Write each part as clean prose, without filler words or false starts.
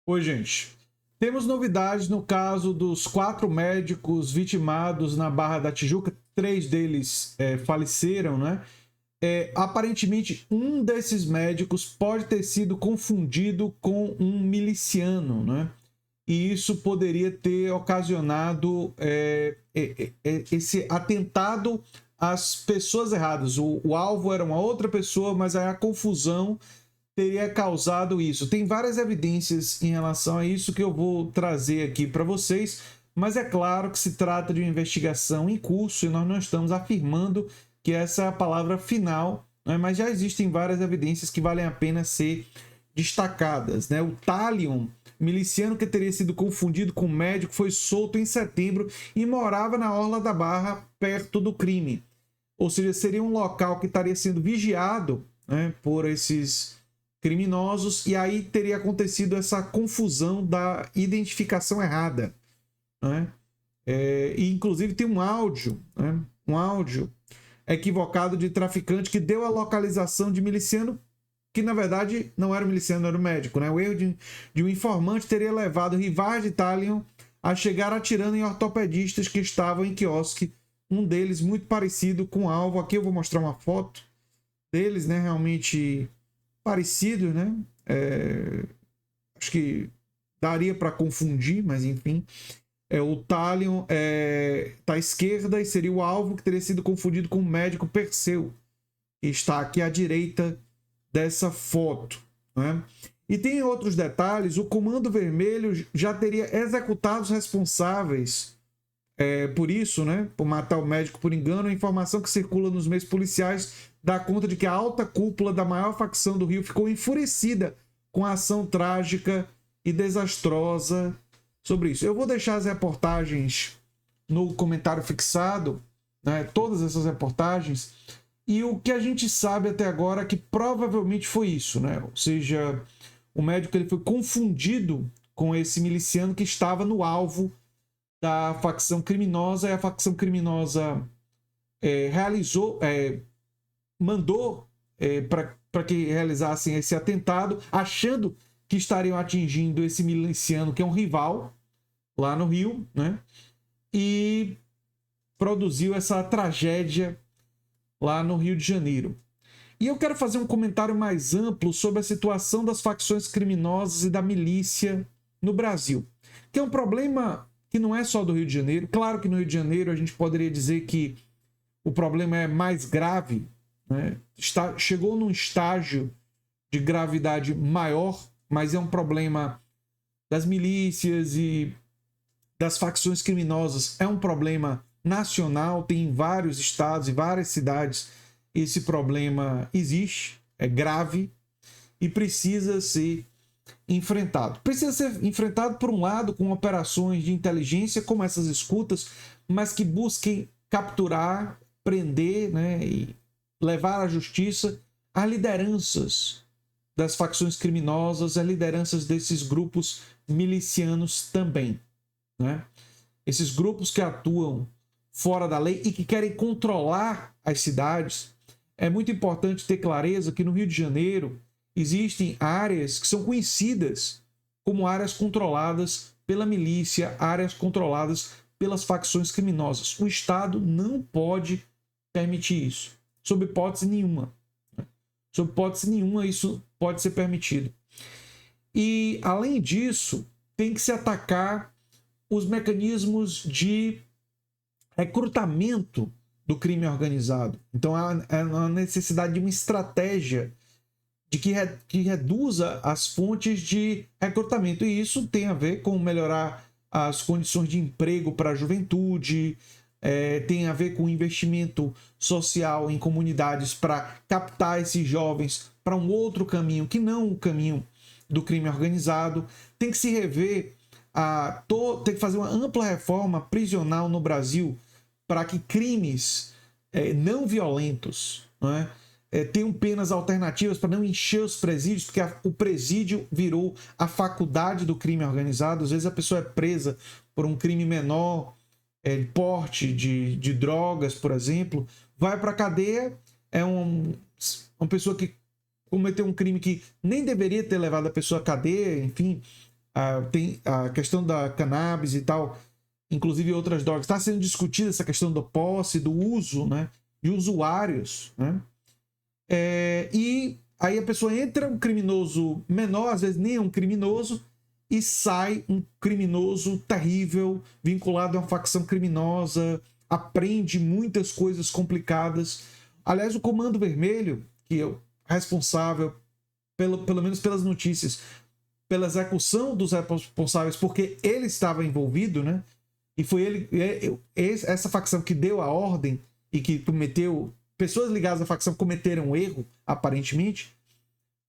Oi, gente. Temos novidades no caso dos 4 médicos vitimados na Barra da Tijuca. 3 deles faleceram, né? Aparentemente, um desses médicos pode ter sido confundido com um miliciano, né? E isso poderia ter ocasionado esse atentado às pessoas erradas. O alvo era uma outra pessoa, mas aí a confusão teria causado isso. Tem várias evidências em relação a isso que eu vou trazer aqui para vocês, mas é claro que se trata de uma investigação em curso e nós não estamos afirmando que essa é a palavra final, né? Mas já existem várias evidências que valem a pena ser destacadas, né? O Talion, miliciano que teria sido confundido com médico, foi solto em setembro e morava na Orla da Barra, perto do crime. Ou seja, seria um local que estaria sendo vigiado, né, por esses criminosos, e aí teria acontecido essa confusão da identificação errada, né? E inclusive tem um áudio, né? Um áudio equivocado de traficante que deu a localização de miliciano, que na verdade não era um miliciano, era um médico, né? O erro de um informante teria levado rivais de Talion a chegar atirando em ortopedistas que estavam em quiosque, um deles muito parecido com o alvo. Aqui eu vou mostrar uma foto deles, né? Realmente parecido, né? Acho que daria para confundir, mas enfim. O Talion está à esquerda e seria o alvo que teria sido confundido com o médico Perseu, que está aqui à direita dessa foto, né? E tem outros detalhes. O Comando Vermelho já teria executado os responsáveis por isso, né? Por matar o médico por engano. A informação que circula nos meios policiais dá conta de que a alta cúpula da maior facção do Rio ficou enfurecida com a ação trágica e desastrosa sobre isso. Eu vou deixar as reportagens no comentário fixado, né? Todas essas reportagens. E o que a gente sabe até agora é que provavelmente foi isso, né? Ou seja, o médico ele foi confundido com esse miliciano que estava no alvo da facção criminosa, e a facção criminosa mandou para que realizassem esse atentado, achando que estariam atingindo esse miliciano, que é um rival lá no Rio, né? E produziu essa tragédia lá no Rio de Janeiro. E eu quero fazer um comentário mais amplo sobre a situação das facções criminosas e da milícia no Brasil, que é um problema que não é só do Rio de Janeiro. Claro que no Rio de Janeiro a gente poderia dizer que o problema é mais grave, né? Chegou num estágio de gravidade maior, mas é um problema das milícias e das facções criminosas, é um problema nacional, tem em vários estados e várias cidades esse problema existe, é grave e precisa ser enfrentado. Precisa ser enfrentado, por um lado, com operações de inteligência, como essas escutas, mas que busquem capturar, prender, né, e levar à justiça as lideranças das facções criminosas, as lideranças desses grupos milicianos também, né? Esses grupos que atuam fora da lei e que querem controlar as cidades. É muito importante ter clareza que no Rio de Janeiro existem áreas que são conhecidas como áreas controladas pela milícia, áreas controladas pelas facções criminosas. O Estado não pode permitir isso, sob hipótese nenhuma. Sob hipótese nenhuma isso pode ser permitido. E, além disso, tem que se atacar os mecanismos de recrutamento do crime organizado. Então, há a necessidade de uma estratégia de que reduza as fontes de recrutamento. E isso tem a ver com melhorar as condições de emprego para a juventude, tem a ver com investimento social em comunidades para captar esses jovens para um outro caminho, que não o caminho do crime organizado. Tem que se rever, tem que fazer uma ampla reforma prisional no Brasil para que crimes não violentos, não é? Tenham penas alternativas para não encher os presídios, porque o presídio virou a faculdade do crime organizado. Às vezes a pessoa é presa por um crime menor, porte de drogas, por exemplo, vai para a cadeia, uma pessoa que cometeu um crime que nem deveria ter levado a pessoa à cadeia, enfim, Tem a questão da cannabis e tal, inclusive outras drogas. Está sendo discutida essa questão da posse, do uso, né, de usuários, né? E aí a pessoa entra, um criminoso menor, às vezes nem é um criminoso, e sai um criminoso terrível, vinculado a uma facção criminosa, aprende muitas coisas complicadas. Aliás, o Comando Vermelho, que é o responsável, pelo menos pelas notícias, pela execução dos responsáveis, porque ele estava envolvido, né? E foi essa facção que deu a ordem e que cometeu... Pessoas ligadas à facção cometeram um erro, aparentemente,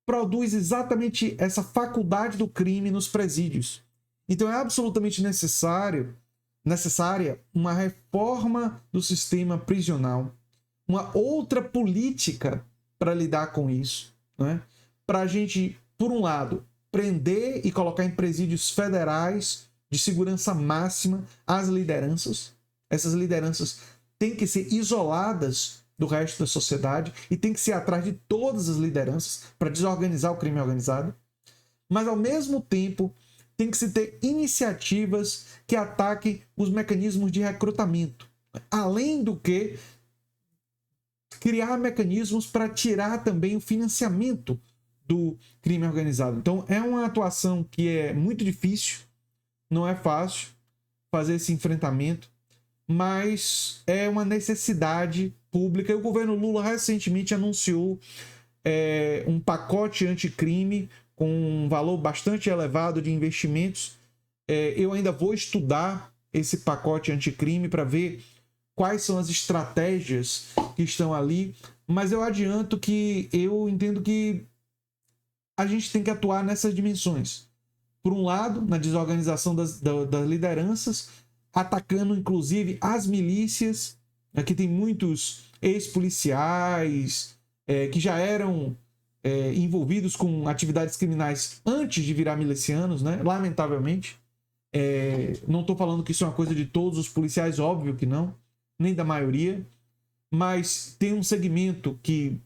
produz exatamente essa faculdade do crime nos presídios. Então é absolutamente necessária uma reforma do sistema prisional, uma outra política para lidar com isso, né? Para a gente, por um lado, prender e colocar em presídios federais de segurança máxima as lideranças. Essas lideranças têm que ser isoladas do resto da sociedade e tem que ser atrás de todas as lideranças para desorganizar o crime organizado. Mas, ao mesmo tempo, tem que se ter iniciativas que ataquem os mecanismos de recrutamento. Além do que, criar mecanismos para tirar também o financiamento do crime organizado. Então, é uma atuação que é muito difícil, não é fácil fazer esse enfrentamento, mas é uma necessidade pública. E o governo Lula recentemente anunciou um pacote anticrime com um valor bastante elevado de investimentos. Eu ainda vou estudar esse pacote anticrime para ver quais são as estratégias que estão ali, mas eu adianto que eu entendo que a gente tem que atuar nessas dimensões. Por um lado, na desorganização das lideranças, atacando inclusive as milícias. Aqui tem muitos ex-policiais que já eram envolvidos com atividades criminais antes de virar milicianos, né? Lamentavelmente. Não estou falando que isso é uma coisa de todos os policiais, óbvio que não, nem da maioria, mas tem um segmento que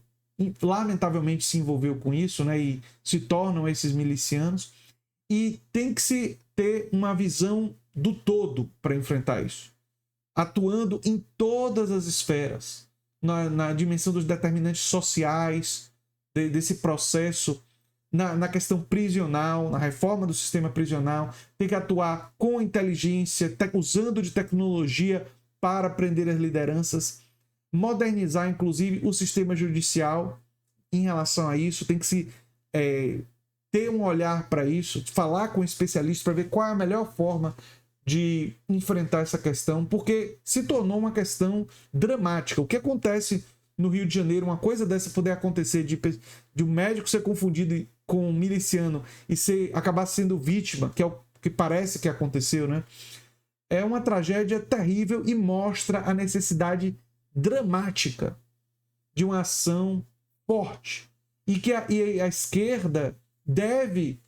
lamentavelmente se envolveu com isso, né? E se tornam esses milicianos, e tem que se ter uma visão do todo para enfrentar isso, atuando em todas as esferas, na dimensão dos determinantes sociais desse processo, na questão prisional, na reforma do sistema prisional. Tem que atuar com inteligência, usando de tecnologia para prender as lideranças, modernizar inclusive o sistema judicial em relação a isso. Tem que se ter um olhar para isso, falar com especialistas para ver qual é a melhor forma de enfrentar essa questão, porque se tornou uma questão dramática. O que acontece no Rio de Janeiro, uma coisa dessa poder acontecer, de um médico ser confundido com um miliciano e acabar sendo vítima, que é o que parece que aconteceu, né? É uma tragédia terrível e mostra a necessidade dramática de uma ação forte, e que a esquerda deve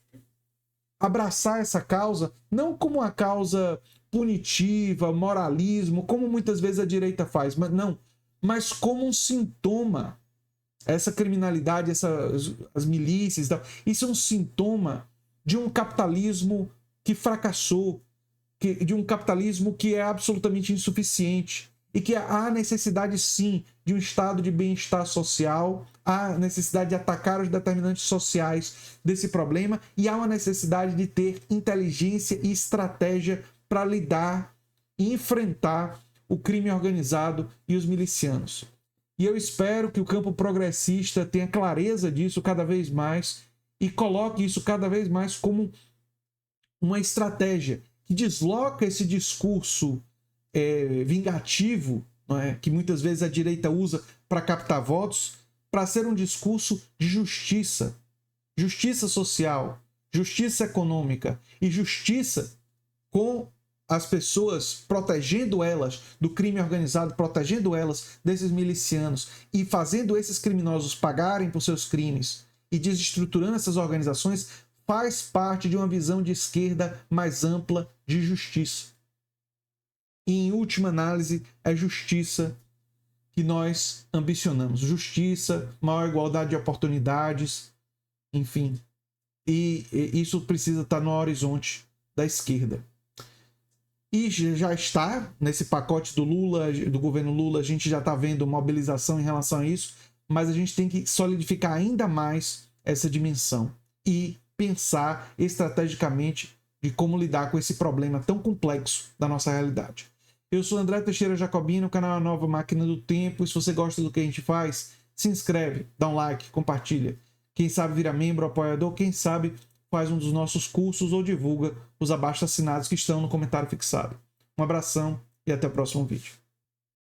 abraçar essa causa, não como uma causa punitiva, moralismo, como muitas vezes a direita faz, mas como um sintoma. Essa criminalidade, as milícias, isso é um sintoma de um capitalismo que fracassou, de um capitalismo que é absolutamente insuficiente, e que há necessidade, sim, de um estado de bem-estar social, há necessidade de atacar os determinantes sociais desse problema, e há uma necessidade de ter inteligência e estratégia para lidar e enfrentar o crime organizado e os milicianos. E eu espero que o campo progressista tenha clareza disso cada vez mais e coloque isso cada vez mais como uma estratégia que desloca esse discurso vingativo, não é? Que muitas vezes a direita usa para captar votos, para ser um discurso de justiça, justiça social, justiça econômica e justiça com as pessoas, protegendo elas do crime organizado, protegendo elas desses milicianos e fazendo esses criminosos pagarem por seus crimes e desestruturando essas organizações, faz parte de uma visão de esquerda mais ampla de justiça. E, em última análise, é justiça que nós ambicionamos. Justiça, maior igualdade de oportunidades, enfim. e isso precisa estar no horizonte da esquerda. E já está nesse pacote do Lula, do governo Lula, a gente já está vendo mobilização em relação a isso, mas a gente tem que solidificar ainda mais essa dimensão e pensar estrategicamente de como lidar com esse problema tão complexo da nossa realidade. Eu sou André Teixeira Jacobino, o canal Nova Máquina do Tempo, e se você gosta do que a gente faz, se inscreve, dá um like, compartilha. Quem sabe vira membro, apoiador, quem sabe faz um dos nossos cursos ou divulga os abaixo-assinados que estão no comentário fixado. Um abração e até o próximo vídeo.